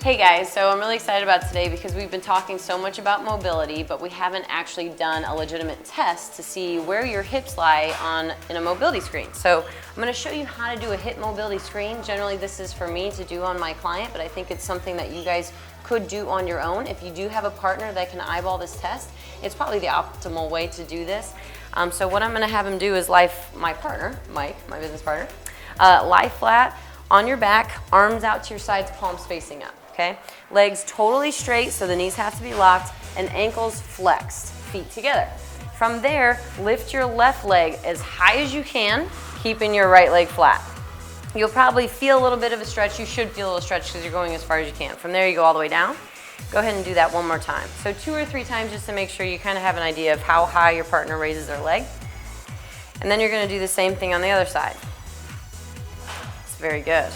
Hey guys, so I'm really excited about today because we've been talking so much about mobility, but we haven't actually done a legitimate test to see where your hips lie in a mobility screen. So I'm going to show you how to do a hip mobility screen. Generally this is for me to do on my client, but I think it's something that you guys could do on your own. If you do have a partner that can eyeball this test, it's probably the optimal way to do this. So what I'm going to have him do is lie my partner, Mike, my business partner, lie flat on your back, arms out to your sides, palms facing up. Okay? Legs totally straight, so the knees have to be locked, and ankles flexed, feet together. From there, lift your left leg as high as you can, keeping your right leg flat. You'll probably feel a little bit of a stretch. You should feel a little stretch because you're going as far as you can. From there, you go all the way down. Go ahead and do that one more time. So 2 or 3 times just to make sure you kind of have an idea of how high your partner raises their leg. And then you're going to do the same thing on the other side. It's very good.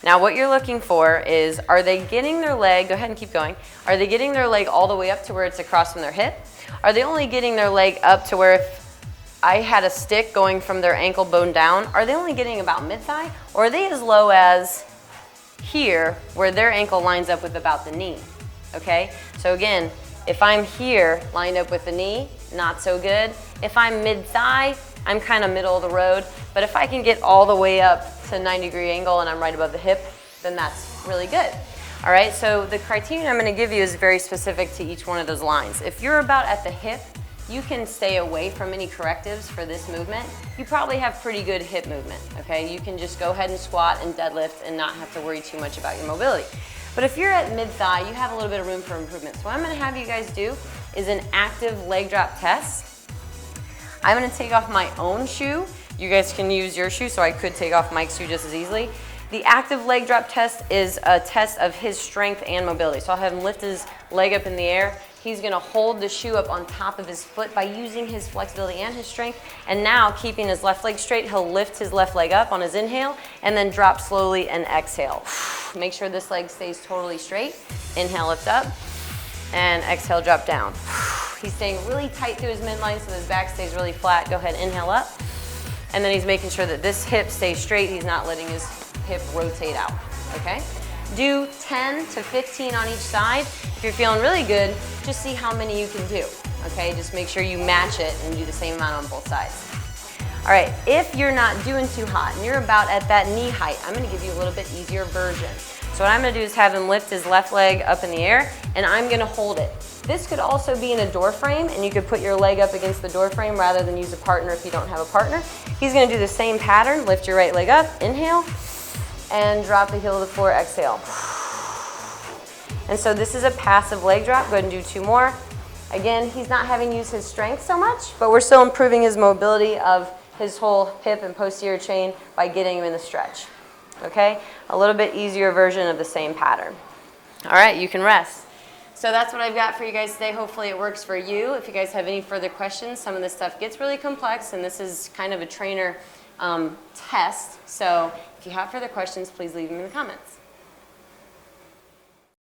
Now what you're looking for is, are they getting their leg, go ahead and keep going, are they getting their leg all the way up to where it's across from their hip? Are they only getting their leg up to where if I had a stick going from their ankle bone down, are they only getting about mid-thigh? Or are they as low as here where their ankle lines up with about the knee? Okay, so again, if I'm here lined up with the knee, not so good. If I'm mid-thigh, I'm kind of middle of the road, but if I can get all the way up to a 90-degree angle and I'm right above the hip, then that's really good. All right, so the criteria I'm going to give you is very specific to each one of those lines. If you're about at the hip, you can stay away from any correctives for this movement. You probably have pretty good hip movement, okay? You can just go ahead and squat and deadlift and not have to worry too much about your mobility. But if you're at mid-thigh, you have a little bit of room for improvement. So what I'm going to have you guys do is an active leg drop test. I'm going to take off my own shoe. You guys can use your shoe, so I could take off Mike's shoe just as easily. The active leg drop test is a test of his strength and mobility. So I'll have him lift his leg up in the air. He's going to hold the shoe up on top of his foot by using his flexibility and his strength. And now, keeping his left leg straight, he'll lift his left leg up on his inhale and then drop slowly and exhale. Make sure this leg stays totally straight. Inhale, lift up, and exhale, drop down. He's staying really tight through his midline so his back stays really flat. Go ahead, inhale up. And then he's making sure that this hip stays straight. He's not letting his hip rotate out, okay? Do 10 to 15 on each side. If you're feeling really good, just see how many you can do, okay? Just make sure you match it and do the same amount on both sides. All right, if you're not doing too hot and you're about at that knee height, I'm gonna give you a little bit easier version. So what I'm gonna do is have him lift his left leg up in the air and I'm gonna hold it. This could also be in a door frame and you could put your leg up against the door frame rather than use a partner if you don't have a partner. He's gonna do the same pattern, lift your right leg up, inhale, and drop the heel to the floor, exhale. And so this is a passive leg drop. Go ahead and do 2 more. Again, he's not having used his strength so much, but we're still improving his mobility of his whole hip and posterior chain by getting him in the stretch. Okay? A little bit easier version of the same pattern. All right, you can rest. So that's what I've got for you guys today. Hopefully it works for you. If you guys have any further questions, some of this stuff gets really complex and this is kind of a trainer test. So if you have further questions, please leave them in the comments.